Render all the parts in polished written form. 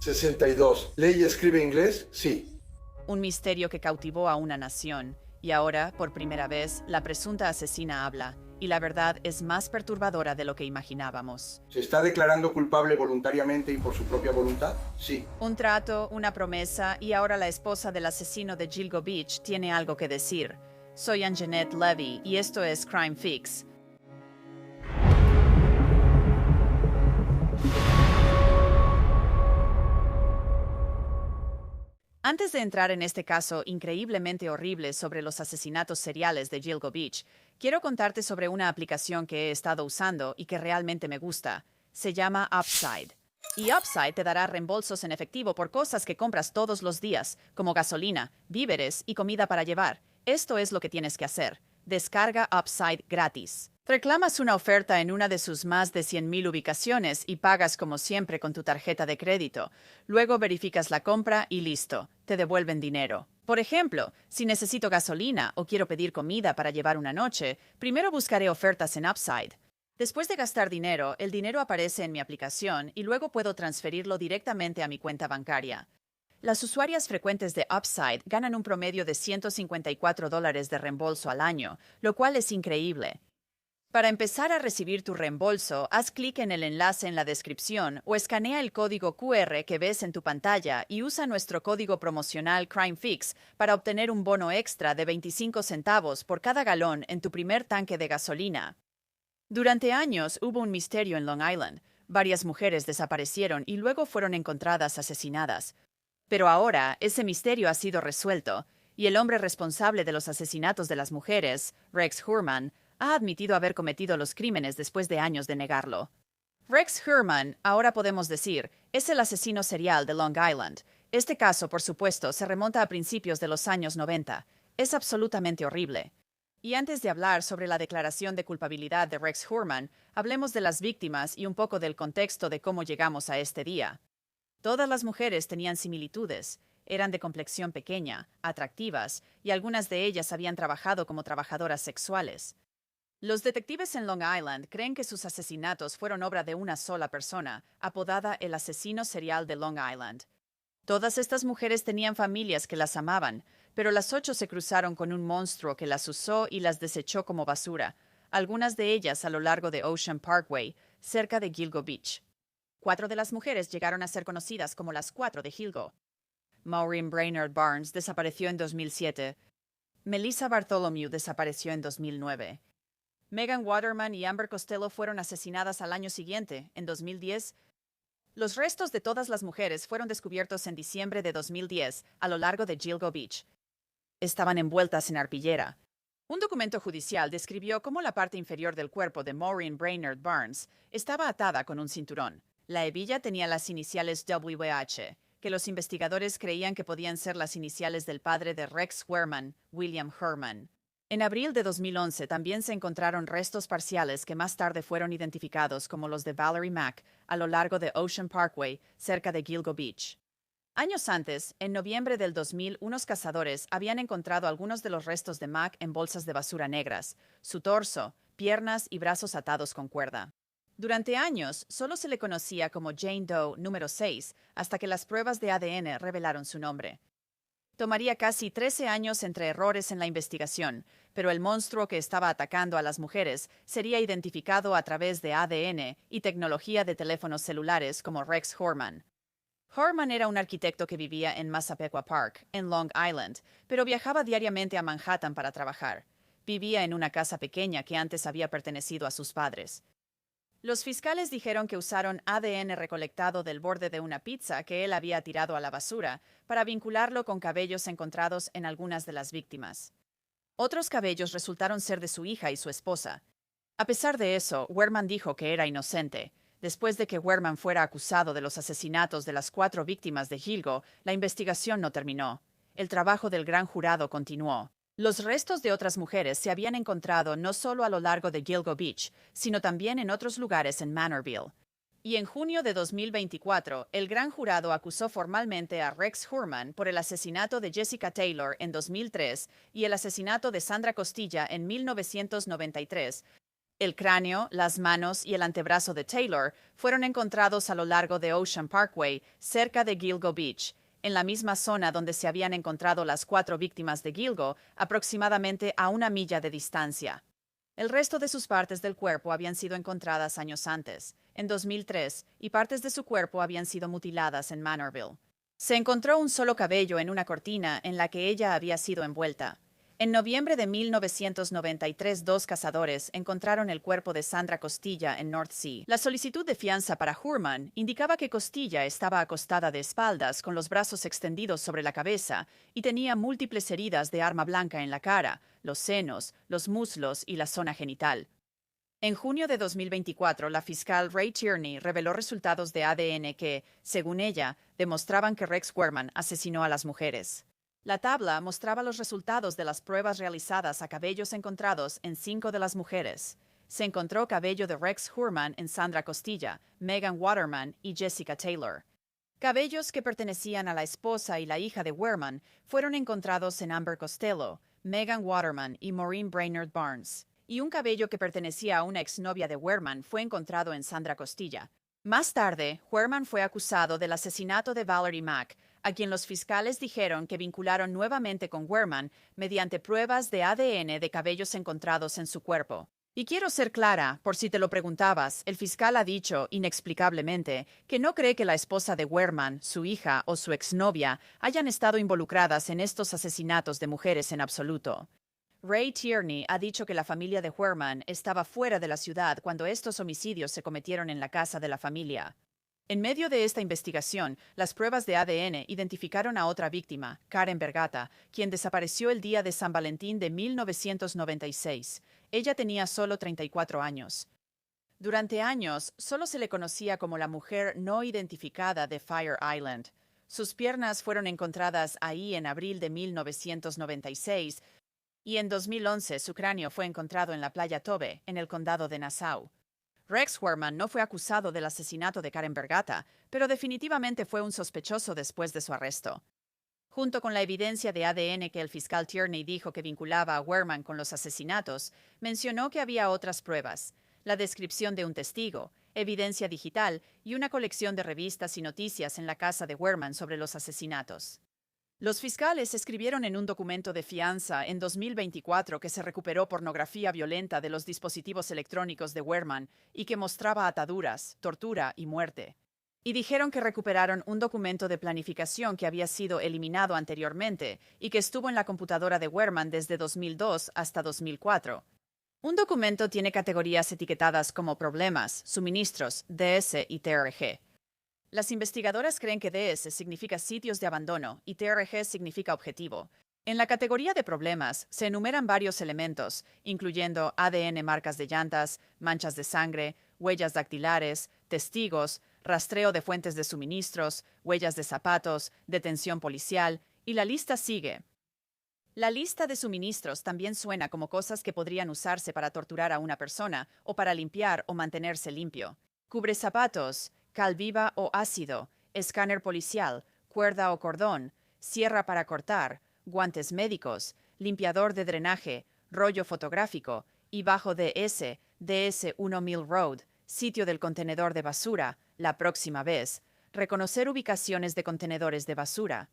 62. ¿Lee y escribe inglés? Sí. Un misterio que cautivó a una nación, y ahora, por primera vez, la presunta asesina habla, y la verdad es más perturbadora de lo que imaginábamos. ¿Se está declarando culpable voluntariamente y por su propia voluntad? Sí. Un trato, una promesa, y ahora la esposa del asesino de Gilgo Beach tiene algo que decir. Soy Anjanette Levy, y esto es Crime Fix. Antes de entrar en este caso increíblemente horrible sobre los asesinatos seriales de Gilgo Beach, quiero contarte sobre una aplicación que he estado usando y que realmente me gusta. Se llama Upside. Y Upside te dará reembolsos en efectivo por cosas que compras todos los días, como gasolina, víveres y comida para llevar. Esto es lo que tienes que hacer. Descarga Upside gratis. Reclamas una oferta en una de sus más de 100,000 ubicaciones y pagas como siempre con tu tarjeta de crédito. Luego verificas la compra y listo, te devuelven dinero. Por ejemplo, si necesito gasolina o quiero pedir comida para llevar una noche, primero buscaré ofertas en Upside. Después de gastar dinero, el dinero aparece en mi aplicación y luego puedo transferirlo directamente a mi cuenta bancaria. Las usuarias frecuentes de Upside ganan un promedio de $154 de reembolso al año, lo cual es increíble. Para empezar a recibir tu reembolso, haz clic en el enlace en la descripción o escanea el código QR que ves en tu pantalla y usa nuestro código promocional CrimeFix para obtener un bono extra de 25 centavos por cada galón en tu primer tanque de gasolina. Durante años hubo un misterio en Long Island. Varias mujeres desaparecieron y luego fueron encontradas asesinadas. Pero ahora ese misterio ha sido resuelto, y el hombre responsable de los asesinatos de las mujeres, Rex Heuermann, ha admitido haber cometido los crímenes después de años de negarlo. Rex Heuermann, ahora podemos decir, es el asesino serial de Long Island. Este caso, por supuesto, se remonta a principios de los años 90. Es absolutamente horrible. Y antes de hablar sobre la declaración de culpabilidad de Rex Heuermann, hablemos de las víctimas y un poco del contexto de cómo llegamos a este día. Todas las mujeres tenían similitudes. Eran de complexión pequeña, atractivas, y algunas de ellas habían trabajado como trabajadoras sexuales. Los detectives en Long Island creen que sus asesinatos fueron obra de una sola persona, apodada el asesino serial de Long Island. Todas estas mujeres tenían familias que las amaban, pero las 8 se cruzaron con un monstruo que las usó y las desechó como basura, algunas de ellas a lo largo de Ocean Parkway, cerca de Gilgo Beach. 4 de las mujeres llegaron a ser conocidas como las 4 de Gilgo. Maureen Brainerd Barnes desapareció en 2007. Melissa Bartholomew desapareció en 2009. Megan Waterman y Amber Costello fueron asesinadas al año siguiente, en 2010. Los restos de todas las mujeres fueron descubiertos en diciembre de 2010 a lo largo de Gilgo Beach. Estaban envueltas en arpillera. Un documento judicial describió cómo la parte inferior del cuerpo de Maureen Brainerd Barnes estaba atada con un cinturón. La hebilla tenía las iniciales WH, que los investigadores creían que podían ser las iniciales del padre de Rex Heuermann, William Heuermann. En abril de 2011 también se encontraron restos parciales que más tarde fueron identificados como los de Valerie Mack a lo largo de Ocean Parkway, cerca de Gilgo Beach. Años antes, en noviembre del 2000, unos cazadores habían encontrado algunos de los restos de Mack en bolsas de basura negras, su torso, piernas y brazos atados con cuerda. Durante años, solo se le conocía como Jane Doe número 6, hasta que las pruebas de ADN revelaron su nombre. Tomaría casi 13 años entre errores en la investigación, pero el monstruo que estaba atacando a las mujeres sería identificado a través de ADN y tecnología de teléfonos celulares como Rex Heuermann. Heuermann era un arquitecto que vivía en Massapequa Park, en Long Island, pero viajaba diariamente a Manhattan para trabajar. Vivía en una casa pequeña que antes había pertenecido a sus padres. Los fiscales dijeron que usaron ADN recolectado del borde de una pizza que él había tirado a la basura para vincularlo con cabellos encontrados en algunas de las víctimas. Otros cabellos resultaron ser de su hija y su esposa. A pesar de eso, Heuermann dijo que era inocente. Después de que Heuermann fuera acusado de los asesinatos de las 4 víctimas de Gilgo, la investigación no terminó. El trabajo del gran jurado continuó. Los restos de otras mujeres se habían encontrado no solo a lo largo de Gilgo Beach, sino también en otros lugares en Manorville. Y en junio de 2024, el gran jurado acusó formalmente a Rex Heuermann por el asesinato de Jessica Taylor en 2003 y el asesinato de Sandra Costilla en 1993. El cráneo, las manos y el antebrazo de Taylor fueron encontrados a lo largo de Ocean Parkway, cerca de Gilgo Beach, en la misma zona donde se habían encontrado las 4 víctimas de Gilgo, aproximadamente a 1 milla de distancia. El resto de sus partes del cuerpo habían sido encontradas años antes, en 2003, y partes de su cuerpo habían sido mutiladas en Manorville. Se encontró un solo cabello en una cortina en la que ella había sido envuelta. En noviembre de 1993, 2 cazadores encontraron el cuerpo de Sandra Costilla en North Sea. La solicitud de fianza para Hurman indicaba que Costilla estaba acostada de espaldas con los brazos extendidos sobre la cabeza y tenía múltiples heridas de arma blanca en la cara, los senos, los muslos y la zona genital. En junio de 2024, la fiscal Ray Tierney reveló resultados de ADN que, según ella, demostraban que Rex Werman asesinó a las mujeres. La tabla mostraba los resultados de las pruebas realizadas a cabellos encontrados en 5 de las mujeres. Se encontró cabello de Rex Hurman en Sandra Costilla, Megan Waterman y Jessica Taylor. Cabellos que pertenecían a la esposa y la hija de Werman fueron encontrados en Amber Costello, Megan Waterman y Maureen Brainerd Barnes. Y un cabello que pertenecía a una exnovia de Werman fue encontrado en Sandra Costilla. Más tarde, Werman fue acusado del asesinato de Valerie Mack, a quien los fiscales dijeron que vincularon nuevamente con Werman mediante pruebas de ADN de cabellos encontrados en su cuerpo. Y quiero ser clara, por si te lo preguntabas, el fiscal ha dicho, inexplicablemente, que no cree que la esposa de Werman, su hija o su exnovia hayan estado involucradas en estos asesinatos de mujeres en absoluto. Ray Tierney ha dicho que la familia de Werman estaba fuera de la ciudad cuando estos homicidios se cometieron en la casa de la familia. En medio de esta investigación, las pruebas de ADN identificaron a otra víctima, Karen Bergata, quien desapareció el día de San Valentín de 1996. Ella tenía solo 34 años. Durante años, solo se le conocía como la mujer no identificada de Fire Island. Sus piernas fueron encontradas ahí en abril de 1996, y en 2011 su cráneo fue encontrado en la playa Tobe, en el condado de Nassau. Rex Werman no fue acusado del asesinato de Karen Bergata, pero definitivamente fue un sospechoso después de su arresto. Junto con la evidencia de ADN que el fiscal Tierney dijo que vinculaba a Werman con los asesinatos, mencionó que había otras pruebas, la descripción de un testigo, evidencia digital y una colección de revistas y noticias en la casa de Werman sobre los asesinatos. Los fiscales escribieron en un documento de fianza en 2024 que se recuperó pornografía violenta de los dispositivos electrónicos de Werman y que mostraba ataduras, tortura y muerte. Y dijeron que recuperaron un documento de planificación que había sido eliminado anteriormente y que estuvo en la computadora de Werman desde 2002 hasta 2004. Un documento tiene categorías etiquetadas como problemas, suministros, DS y TRG. Las investigadoras creen que DS significa sitios de abandono y TRG significa objetivo. En la categoría de problemas se enumeran varios elementos, incluyendo ADN, marcas de llantas, manchas de sangre, huellas dactilares, testigos, rastreo de fuentes de suministros, huellas de zapatos, detención policial, y la lista sigue. La lista de suministros también suena como cosas que podrían usarse para torturar a una persona o para limpiar o mantenerse limpio. Cubre zapatos, cal viva o ácido, escáner policial, cuerda o cordón, sierra para cortar, guantes médicos, limpiador de drenaje, rollo fotográfico, y bajo DS, DS1 Mill Road, sitio del contenedor de basura, la próxima vez, reconocer ubicaciones de contenedores de basura.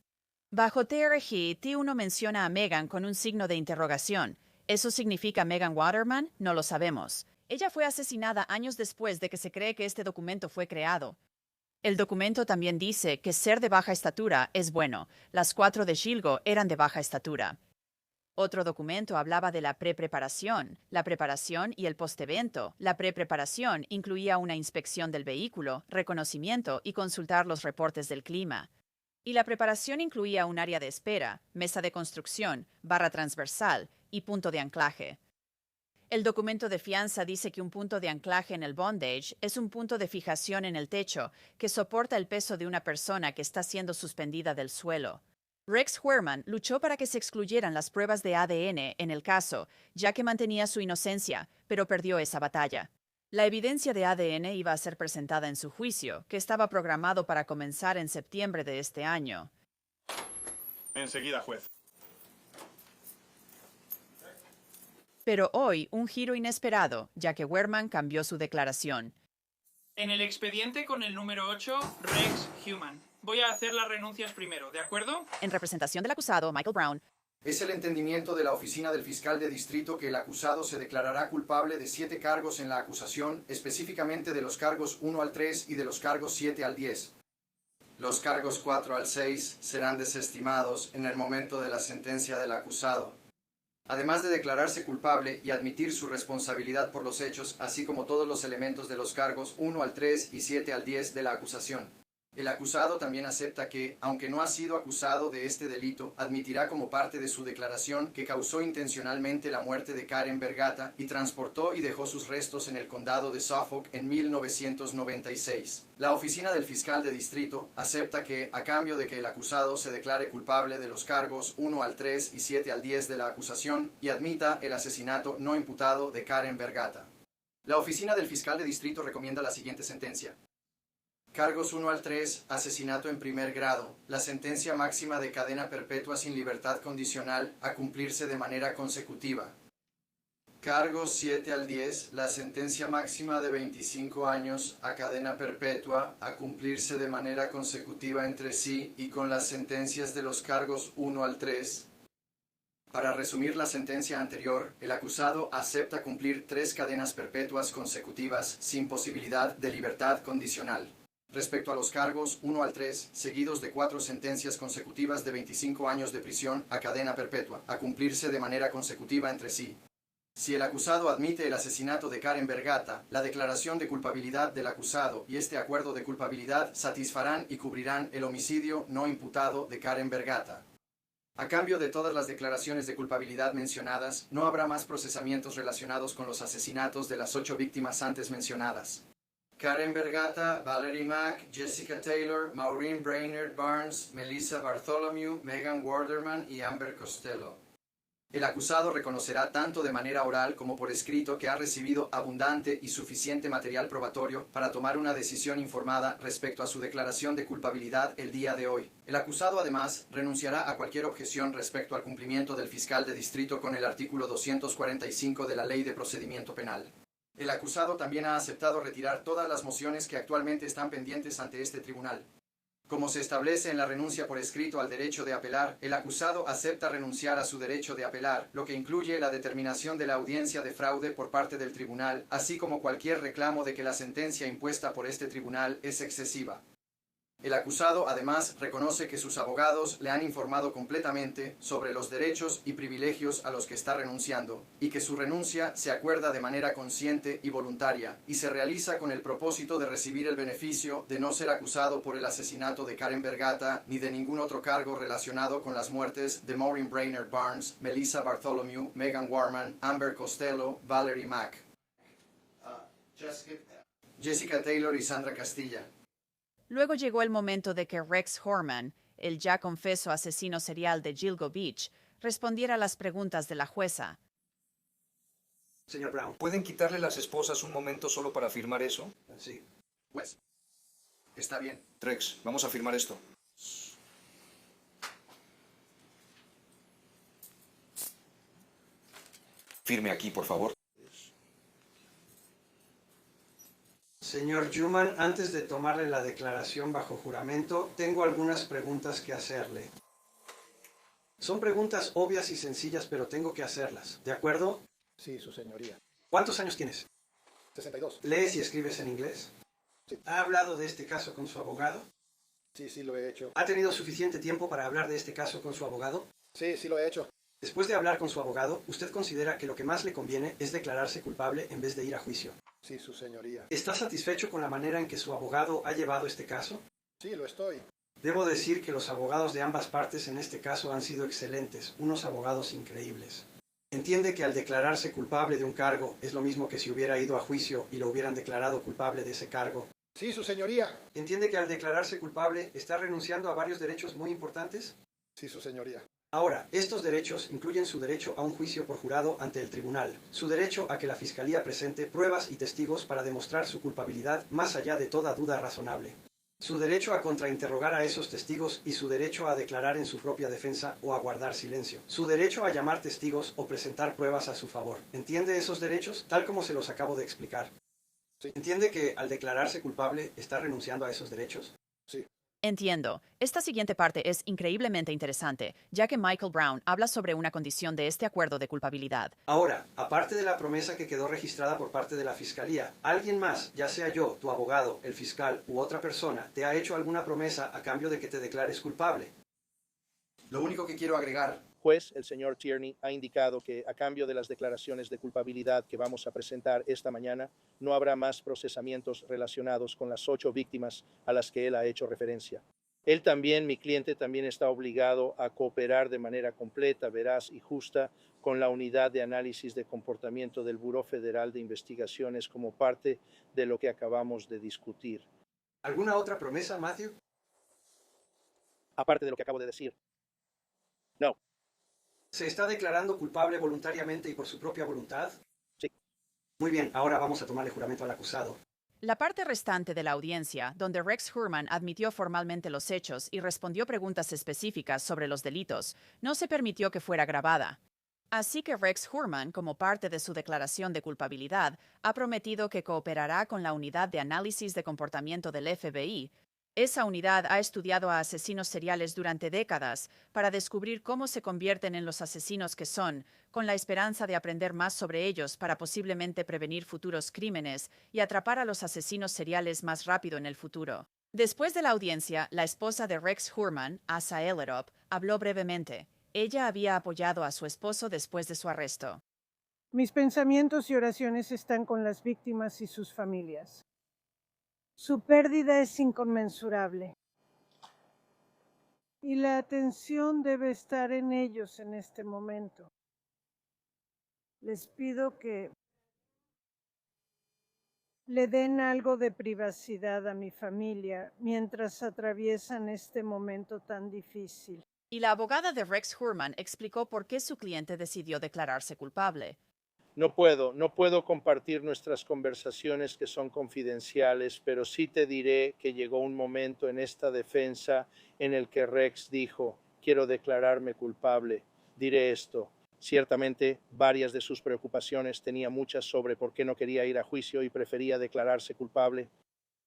Bajo TRG, T1 menciona a Megan con un signo de interrogación. ¿Eso significa Megan Waterman? No lo sabemos. Ella fue asesinada años después de que se cree que este documento fue creado. El documento también dice que ser de baja estatura es bueno. Las 4 de Gilgo eran de baja estatura. Otro documento hablaba de la pre-preparación, la preparación y el post-evento. La pre-preparación incluía una inspección del vehículo, reconocimiento y consultar los reportes del clima. Y la preparación incluía un área de espera, mesa de construcción, barra transversal y punto de anclaje. El documento de fianza dice que un punto de anclaje en el bondage es un punto de fijación en el techo que soporta el peso de una persona que está siendo suspendida del suelo. Rex Werman luchó para que se excluyeran las pruebas de ADN en el caso, ya que mantenía su inocencia, pero perdió esa batalla. La evidencia de ADN iba a ser presentada en su juicio, que estaba programado para comenzar en septiembre de este año. Enseguida, juez. Pero hoy, un giro inesperado, ya que Wehrman cambió su declaración. En el expediente con el número 8, Rex Human. Voy a hacer las renuncias primero, ¿de acuerdo? En representación del acusado, Michael Brown, Es el entendimiento de la oficina del fiscal de distrito que el acusado se declarará culpable de 7 cargos en la acusación, específicamente de los cargos 1 al 3 y de los cargos 7 al 10. Los cargos 4 al 6 serán desestimados en el momento de la sentencia del acusado. Además de declararse culpable y admitir su responsabilidad por los hechos, así como todos los elementos de los cargos 1 al 3 y 7 al 10 de la acusación. El acusado también acepta que, aunque no ha sido acusado de este delito, admitirá como parte de su declaración que causó intencionalmente la muerte de Karen Vergata y transportó y dejó sus restos en el condado de Suffolk en 1996. La oficina del fiscal de distrito acepta que, a cambio de que el acusado se declare culpable de los cargos 1 al 3 y 7 al 10 de la acusación y admita el asesinato no imputado de Karen Vergata. La oficina del fiscal de distrito recomienda la siguiente sentencia. Cargos 1 al 3, asesinato en primer grado. La sentencia máxima de cadena perpetua sin libertad condicional a cumplirse de manera consecutiva. Cargos 7 al 10, la sentencia máxima de 25 años a cadena perpetua a cumplirse de manera consecutiva entre sí y con las sentencias de los cargos 1 al 3. Para resumir la sentencia anterior, el acusado acepta cumplir 3 cadenas perpetuas consecutivas sin posibilidad de libertad condicional. Respecto a los cargos 1 al 3, seguidos de 4 sentencias consecutivas de 25 años de prisión a cadena perpetua, a cumplirse de manera consecutiva entre sí. Si el acusado admite el asesinato de Karen Vergata, la declaración de culpabilidad del acusado y este acuerdo de culpabilidad satisfarán y cubrirán el homicidio no imputado de Karen Vergata. A cambio de todas las declaraciones de culpabilidad mencionadas, no habrá más procesamientos relacionados con los asesinatos de las 8 víctimas antes mencionadas. Karen Vergata, Valerie Mack, Jessica Taylor, Maureen Brainerd Barnes, Melissa Bartholomew, Megan Warderman y Amber Costello. El acusado reconocerá tanto de manera oral como por escrito que ha recibido abundante y suficiente material probatorio para tomar una decisión informada respecto a su declaración de culpabilidad el día de hoy. El acusado además renunciará a cualquier objeción respecto al cumplimiento del fiscal de distrito con el artículo 245 de la Ley de Procedimiento Penal. El acusado también ha aceptado retirar todas las mociones que actualmente están pendientes ante este tribunal. Como se establece en la renuncia por escrito al derecho de apelar, el acusado acepta renunciar a su derecho de apelar, lo que incluye la determinación de la audiencia de fraude por parte del tribunal, así como cualquier reclamo de que la sentencia impuesta por este tribunal es excesiva. El acusado además reconoce que sus abogados le han informado completamente sobre los derechos y privilegios a los que está renunciando, y que su renuncia se acuerda de manera consciente y voluntaria, y se realiza con el propósito de recibir el beneficio de no ser acusado por el asesinato de Karen Vergata ni de ningún otro cargo relacionado con las muertes de Maureen Brainerd Barnes, Melissa Bartholomew, Megan Warman, Amber Costello, Valerie Mack, Jessica Taylor y Sandra Castilla. Luego llegó el momento de que Rex Horman, el ya confeso asesino serial de Gilgo Beach, respondiera a las preguntas de la jueza. Señor Brown. ¿Pueden quitarle las esposas un momento solo para firmar eso? Sí. Pues, está bien. Rex, vamos a firmar esto. Firme aquí, por favor. Señor Human, antes de tomarle la declaración bajo juramento, tengo algunas preguntas que hacerle. Son preguntas obvias y sencillas, pero tengo que hacerlas. ¿De acuerdo? Sí, su señoría. ¿Cuántos años tienes? 62. ¿Lees y escribes en inglés? Sí. ¿Ha hablado de este caso con su abogado? Sí, lo he hecho. ¿Ha tenido suficiente tiempo para hablar de este caso con su abogado? Sí, lo he hecho. Después de hablar con su abogado, ¿usted considera que lo que más le conviene es declararse culpable en vez de ir a juicio? Sí, su señoría. ¿Está satisfecho con la manera en que su abogado ha llevado este caso? Sí, lo estoy. Debo decir que los abogados de ambas partes en este caso han sido excelentes, unos abogados increíbles. ¿Entiende que al declararse culpable de un cargo es lo mismo que si hubiera ido a juicio y lo hubieran declarado culpable de ese cargo? Sí, su señoría. ¿Entiende que al declararse culpable está renunciando a varios derechos muy importantes? Sí, su señoría. Ahora, estos derechos incluyen su derecho a un juicio por jurado ante el tribunal, su derecho a que la Fiscalía presente pruebas y testigos para demostrar su culpabilidad más allá de toda duda razonable. Su derecho a contrainterrogar a esos testigos y su derecho a declarar en su propia defensa o a guardar silencio. Su derecho a llamar testigos o presentar pruebas a su favor. ¿Entiende esos derechos? Tal como se los acabo de explicar. Sí. ¿Entiende que al declararse culpable está renunciando a esos derechos? Sí. Entiendo. Esta siguiente parte es increíblemente interesante, ya que Michael Brown habla sobre una condición de este acuerdo de culpabilidad. Ahora, aparte de la promesa que quedó registrada por parte de la Fiscalía, ¿alguien más, ya sea yo, tu abogado, el fiscal u otra persona, te ha hecho alguna promesa a cambio de que te declares culpable? Lo único que quiero agregar, Juez, el señor Tierney ha indicado que a cambio de las declaraciones de culpabilidad que vamos a presentar esta mañana, no habrá más procesamientos relacionados con las 8 víctimas a las que él ha hecho referencia. Él también, mi cliente, también está obligado a cooperar de manera completa, veraz y justa con la unidad de análisis de comportamiento del Buró Federal de Investigaciones como parte de lo que acabamos de discutir. ¿Alguna otra promesa, Matthew? Aparte de lo que acabo de decir. No. ¿Se está declarando culpable voluntariamente y por su propia voluntad? Sí. Muy bien, ahora vamos a tomarle juramento al acusado. La parte restante de la audiencia, donde Rex Hurman admitió formalmente los hechos y respondió preguntas específicas sobre los delitos, no se permitió que fuera grabada. Así que Rex Hurman, como parte de su declaración de culpabilidad, ha prometido que cooperará con la unidad de análisis de comportamiento del FBI. Esa unidad ha estudiado a asesinos seriales durante décadas para descubrir cómo se convierten en los asesinos que son, con la esperanza de aprender más sobre ellos para posiblemente prevenir futuros crímenes y atrapar a los asesinos seriales más rápido en el futuro. Después de la audiencia, la esposa de Rex Hurman, Asa Ellerop, habló brevemente. Ella había apoyado a su esposo después de su arresto. Mis pensamientos y oraciones están con las víctimas y sus familias. Su pérdida es inconmensurable. Y la atención debe estar en ellos en este momento. Les pido que le den algo de privacidad a mi familia mientras atraviesan este momento tan difícil. Y la abogada de Rex Hurman explicó por qué su cliente decidió declararse culpable. No puedo compartir nuestras conversaciones que son confidenciales, pero sí te diré que llegó un momento en esta defensa en el que Rex dijo, quiero declararme culpable. Diré esto. Ciertamente, varias de sus preocupaciones tenía muchas sobre por qué no quería ir a juicio y prefería declararse culpable.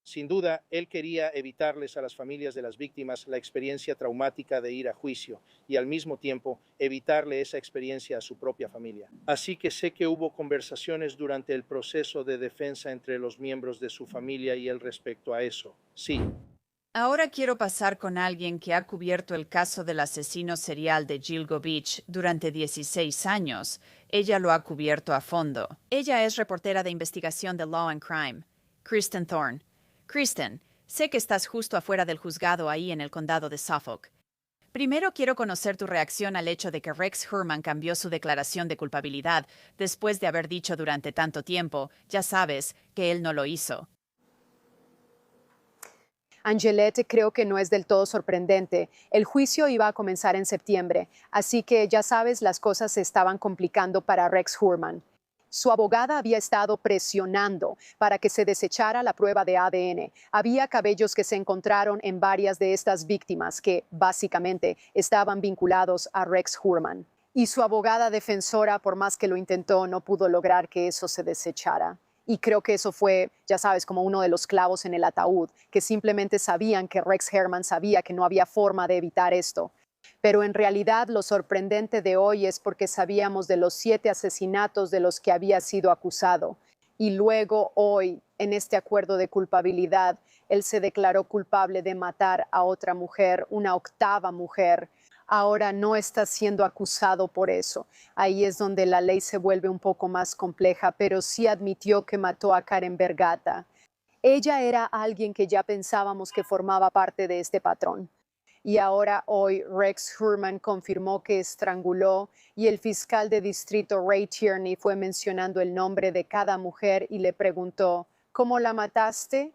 Sin duda, él quería evitarles a las familias de las víctimas la experiencia traumática de ir a juicio y al mismo tiempo evitarle esa experiencia a su propia familia. Así que sé que hubo conversaciones durante el proceso de defensa entre los miembros de su familia y él respecto a eso. Sí. Ahora quiero pasar con alguien que ha cubierto el caso del asesino serial de Gilgo Beach durante 16 años. Ella lo ha cubierto a fondo. Ella es reportera de investigación de Law and Crime, Kristen Thorne. Kristen, sé que estás justo afuera del juzgado ahí en el condado de Suffolk. Primero quiero conocer tu reacción al hecho de que Rex Hurman cambió su declaración de culpabilidad después de haber dicho durante tanto tiempo, ya sabes, que él no lo hizo. Angelette, creo que no es del todo sorprendente. El juicio iba a comenzar en septiembre, así que ya sabes, las cosas se estaban complicando para Rex Hurman. Su abogada había estado presionando para que se desechara la prueba de ADN. Había cabellos que se encontraron en varias de estas víctimas que, básicamente, estaban vinculados a Rex Hurman. Y su abogada defensora, por más que lo intentó, no pudo lograr que eso se desechara. Y creo que eso fue, ya sabes, como uno de los clavos en el ataúd, que simplemente sabían que Rex Hurman sabía que no había forma de evitar esto. Pero en realidad lo sorprendente de hoy es porque sabíamos de los 7 asesinatos de los que había sido acusado. Y luego hoy, en este acuerdo de culpabilidad, él se declaró culpable de matar a otra mujer, una 8ª mujer. Ahora no está siendo acusado por eso. Ahí es donde la ley se vuelve un poco más compleja, pero sí admitió que mató a Karen Vergata. Ella era alguien que ya pensábamos que formaba parte de este patrón. Y ahora hoy Rex Hurman confirmó que estranguló y el fiscal de distrito Ray Tierney fue mencionando el nombre de cada mujer y le preguntó, ¿cómo la mataste?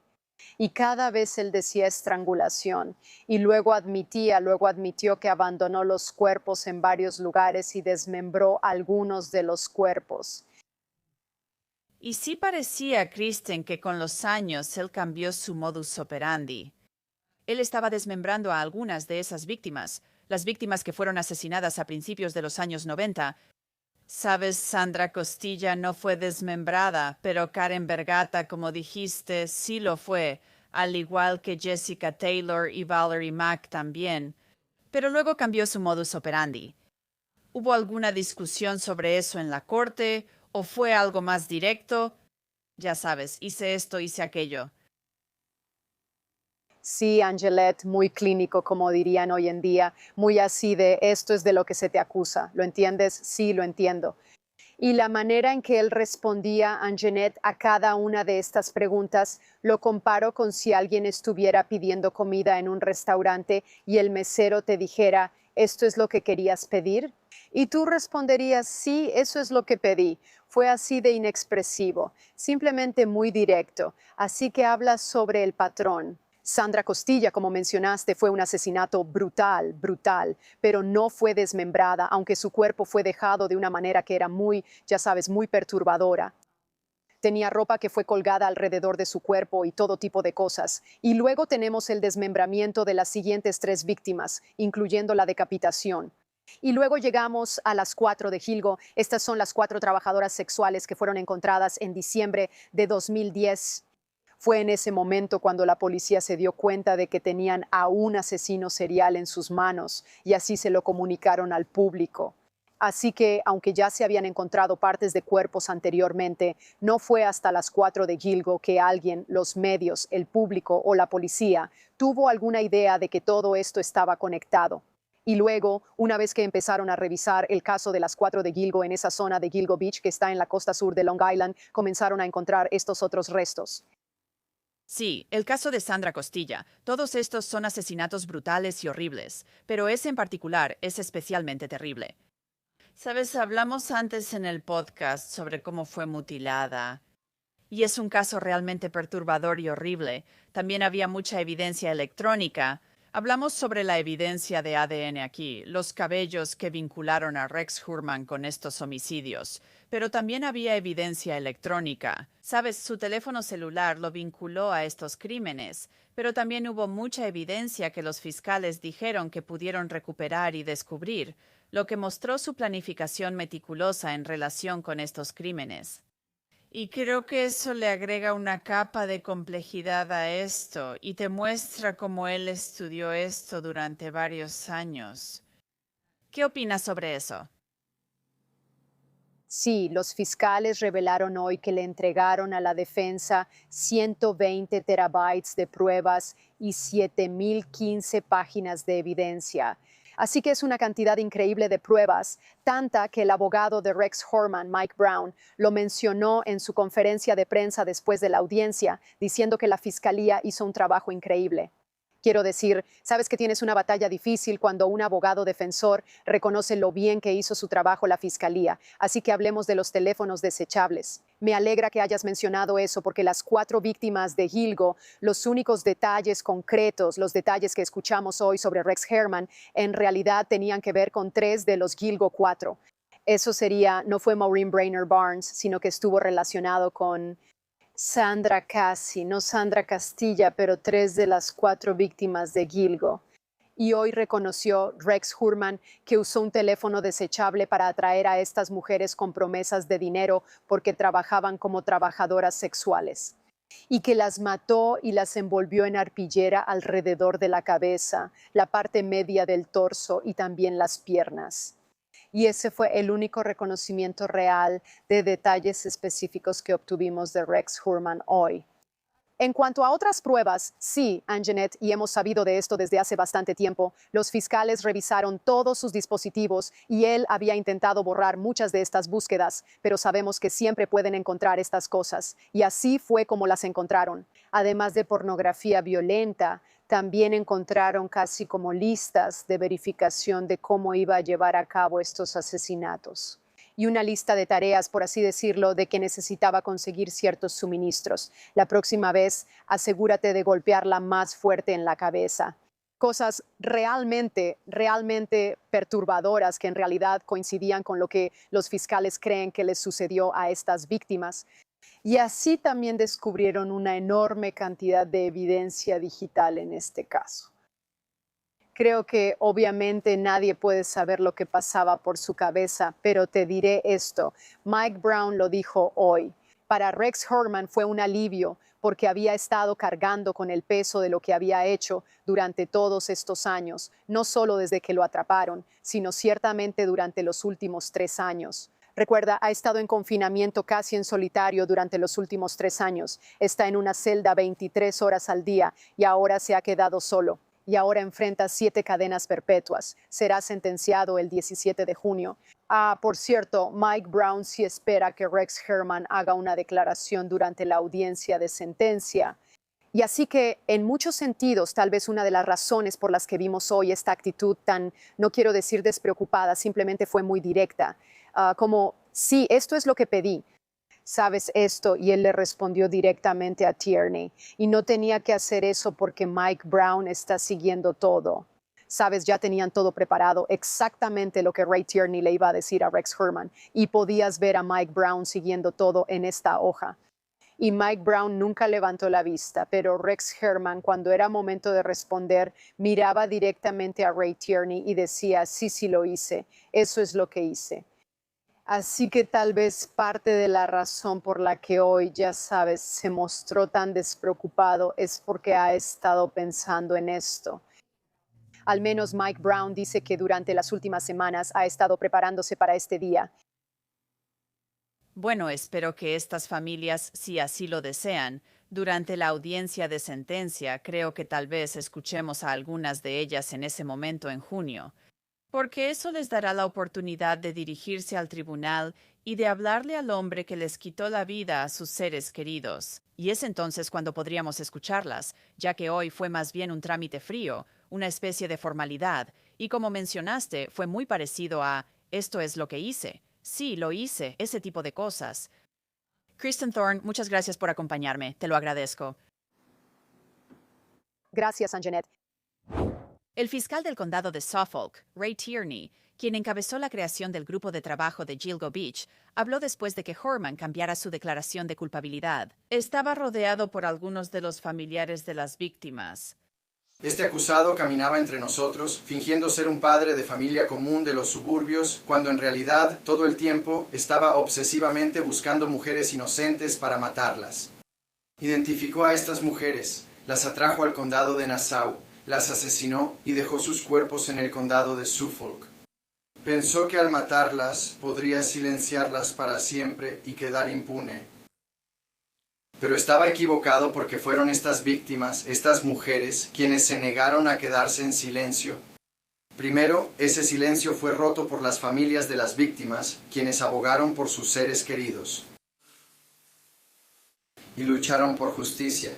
Y cada vez él decía estrangulación y luego admitió que abandonó los cuerpos en varios lugares y desmembró algunos de los cuerpos. Y sí parecía, Kristen, que con los años él cambió su modus operandi. Él estaba desmembrando a algunas de esas víctimas, las víctimas que fueron asesinadas a principios de los años 90. Sabes, Sandra Costilla no fue desmembrada, pero Karen Bergata, como dijiste, sí lo fue, al igual que Jessica Taylor y Valerie Mack también. Pero luego cambió su modus operandi. ¿Hubo alguna discusión sobre eso en la corte o fue algo más directo? Ya sabes, hice esto, hice aquello. Sí, Angelette, muy clínico, como dirían hoy en día, muy así de esto es de lo que se te acusa. ¿Lo entiendes? Sí, lo entiendo. Y la manera en que él respondía, Anjanette, a cada una de estas preguntas, lo comparo con si alguien estuviera pidiendo comida en un restaurante y el mesero te dijera, ¿esto es lo que querías pedir? Y tú responderías, sí, eso es lo que pedí. Fue así de inexpresivo, simplemente muy directo. Así que hablas sobre el patrón. Sandra Costilla, como mencionaste, fue un asesinato brutal, pero no fue desmembrada, aunque su cuerpo fue dejado de una manera que era muy, ya sabes, muy perturbadora. Tenía ropa que fue colgada alrededor de su cuerpo y todo tipo de cosas. Y luego tenemos el desmembramiento de las siguientes 3 víctimas, incluyendo la decapitación. Y luego llegamos a las 4 de Gilgo. Estas son las 4 trabajadoras sexuales que fueron encontradas en diciembre de 2010. Fue en ese momento cuando la policía se dio cuenta de que tenían a un asesino serial en sus manos y así se lo comunicaron al público. Así que, aunque ya se habían encontrado partes de cuerpos anteriormente, no fue hasta las 4 de Gilgo que alguien, los medios, el público o la policía, tuvo alguna idea de que todo esto estaba conectado. Y luego, una vez que empezaron a revisar el caso de las 4 de Gilgo en esa zona de Gilgo Beach que está en la costa sur de Long Island, comenzaron a encontrar estos otros restos. Sí, el caso de Sandra Costilla. Todos estos son asesinatos brutales y horribles, pero ese en particular es especialmente terrible. Sabes, hablamos antes en el podcast sobre cómo fue mutilada. Y es un caso realmente perturbador y horrible. También había mucha evidencia electrónica. Hablamos sobre la evidencia de ADN aquí, los cabellos que vincularon a Rex Hurman con estos homicidios. Pero también había evidencia electrónica. Sabes, su teléfono celular lo vinculó a estos crímenes, pero también hubo mucha evidencia que los fiscales dijeron que pudieron recuperar y descubrir, lo que mostró su planificación meticulosa en relación con estos crímenes. Y creo que eso le agrega una capa de complejidad a esto y te muestra cómo él estudió esto durante varios años. ¿Qué opinas sobre eso? Sí, los fiscales revelaron hoy que le entregaron a la defensa 120 terabytes de pruebas y 7.015 páginas de evidencia. Así que es una cantidad increíble de pruebas, tanta que el abogado de Rex Hurman, Mike Brown, lo mencionó en su conferencia de prensa después de la audiencia, diciendo que la fiscalía hizo un trabajo increíble. Quiero decir, sabes que tienes una batalla difícil cuando un abogado defensor reconoce lo bien que hizo su trabajo la fiscalía, así que hablemos de los teléfonos desechables. Me alegra que hayas mencionado eso porque las 4 víctimas de Gilgo, los únicos detalles concretos, los detalles que escuchamos hoy sobre Rex Hurman, en realidad tenían que ver con 3 de los Gilgo 4. Eso sería, no fue Maureen Brainerd Barnes, sino que estuvo relacionado con Sandra Cassi, no Sandra Castilla, pero 3 de las 4 víctimas de Gilgo. Y hoy reconoció Rex Hurman que usó un teléfono desechable para atraer a estas mujeres con promesas de dinero porque trabajaban como trabajadoras sexuales. Y que las mató y las envolvió en arpillera alrededor de la cabeza, la parte media del torso y también las piernas. Y ese fue el único reconocimiento real de detalles específicos que obtuvimos de Rex Hurman hoy. En cuanto a otras pruebas, sí, Anjanette, y hemos sabido de esto desde hace bastante tiempo, los fiscales revisaron todos sus dispositivos y él había intentado borrar muchas de estas búsquedas, pero sabemos que siempre pueden encontrar estas cosas, y así fue como las encontraron. Además de pornografía violenta, también encontraron casi como listas de verificación de cómo iba a llevar a cabo estos asesinatos. Y una lista de tareas, por así decirlo, de que necesitaba conseguir ciertos suministros. La próxima vez, asegúrate de golpearla más fuerte en la cabeza. Cosas realmente perturbadoras que en realidad coincidían con lo que los fiscales creen que les sucedió a estas víctimas. Y así también descubrieron una enorme cantidad de evidencia digital en este caso. Creo que obviamente nadie puede saber lo que pasaba por su cabeza, pero te diré esto. Mike Brown lo dijo hoy. Para Rex Heuermann fue un alivio porque había estado cargando con el peso de lo que había hecho durante todos estos años, no solo desde que lo atraparon, sino ciertamente durante los últimos 3 años. Recuerda, ha estado en confinamiento casi en solitario durante los últimos 3 años. Está en una celda 23 horas al día y ahora se ha quedado solo. Y ahora enfrenta 7 cadenas perpetuas. Será sentenciado el 17 de junio. Por cierto, Mike Brown sí espera que Rex Heuermann haga una declaración durante la audiencia de sentencia. Y así que, en muchos sentidos, tal vez una de las razones por las que vimos hoy esta actitud tan, no quiero decir despreocupada, simplemente fue muy directa. Como, sí, esto es lo que pedí. ¿Sabes esto? Y él le respondió directamente a Tierney. Y no tenía que hacer eso porque Mike Brown está siguiendo todo. Sabes, ya tenían todo preparado, exactamente lo que Ray Tierney le iba a decir a Rex Heuermann. Y podías ver a Mike Brown siguiendo todo en esta hoja. Y Mike Brown nunca levantó la vista, pero Rex Heuermann, cuando era momento de responder, miraba directamente a Ray Tierney y decía, sí, lo hice. Eso es lo que hice. Así que tal vez parte de la razón por la que hoy, ya sabes, se mostró tan despreocupado es porque ha estado pensando en esto. Al menos Mike Brown dice que durante las últimas semanas ha estado preparándose para este día. Bueno, espero que estas familias, si así lo desean, durante la audiencia de sentencia, creo que tal vez escuchemos a algunas de ellas en ese momento en junio. Porque eso les dará la oportunidad de dirigirse al tribunal y de hablarle al hombre que les quitó la vida a sus seres queridos. Y es entonces cuando podríamos escucharlas, ya que hoy fue más bien un trámite frío, una especie de formalidad, y como mencionaste, fue muy parecido a «esto es lo que hice». Sí, lo hice, ese tipo de cosas. Kristen Thorne, muchas gracias por acompañarme, te lo agradezco. Gracias, Anjanette. El fiscal del condado de Suffolk, Ray Tierney, quien encabezó la creación del grupo de trabajo de Gilgo Beach, habló después de que Heuermann cambiara su declaración de culpabilidad. Estaba rodeado por algunos de los familiares de las víctimas. Este acusado caminaba entre nosotros, fingiendo ser un padre de familia común de los suburbios, cuando en realidad todo el tiempo estaba obsesivamente buscando mujeres inocentes para matarlas. Identificó a estas mujeres, las atrajo al condado de Nassau, las asesinó y dejó sus cuerpos en el condado de Suffolk. Pensó que al matarlas podría silenciarlas para siempre y quedar impune. Pero estaba equivocado porque fueron estas víctimas, estas mujeres, quienes se negaron a quedarse en silencio. Primero, ese silencio fue roto por las familias de las víctimas, quienes abogaron por sus seres queridos y lucharon por justicia.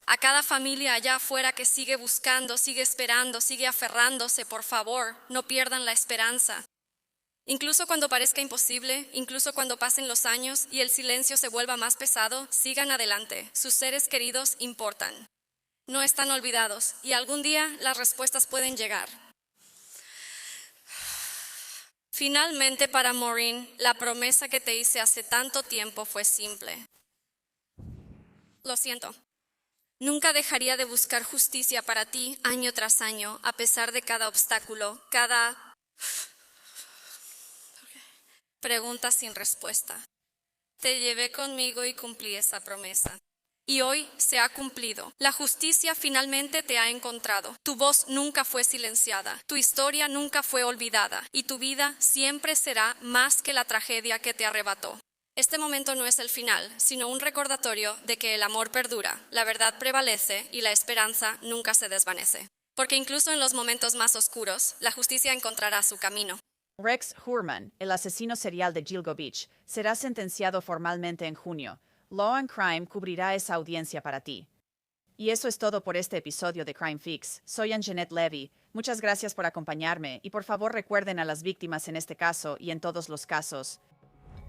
A cada familia allá afuera que sigue buscando, sigue esperando, sigue aferrándose, por favor, no pierdan la esperanza. Incluso cuando parezca imposible, incluso cuando pasen los años y el silencio se vuelva más pesado, sigan adelante. Sus seres queridos importan. No están olvidados y algún día las respuestas pueden llegar. Finalmente, para Maureen, la promesa que te hice hace tanto tiempo fue simple. Lo siento. Nunca dejaría de buscar justicia para ti año tras año, a pesar de cada obstáculo, cada pregunta sin respuesta. Te llevé conmigo y cumplí esa promesa. Y hoy se ha cumplido. La justicia finalmente te ha encontrado. Tu voz nunca fue silenciada. Tu historia nunca fue olvidada. Y tu vida siempre será más que la tragedia que te arrebató. Este momento no es el final, sino un recordatorio de que el amor perdura, la verdad prevalece y la esperanza nunca se desvanece. Porque incluso en los momentos más oscuros, la justicia encontrará su camino. Rex Heuermann, el asesino serial de Gilgo Beach, será sentenciado formalmente en junio. Law and Crime cubrirá esa audiencia para ti. Y eso es todo por este episodio de Crime Fix. Soy Anjanette Levy. Muchas gracias por acompañarme y por favor recuerden a las víctimas en este caso y en todos los casos.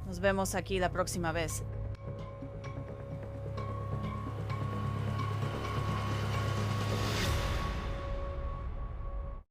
Nos vemos aquí la próxima vez.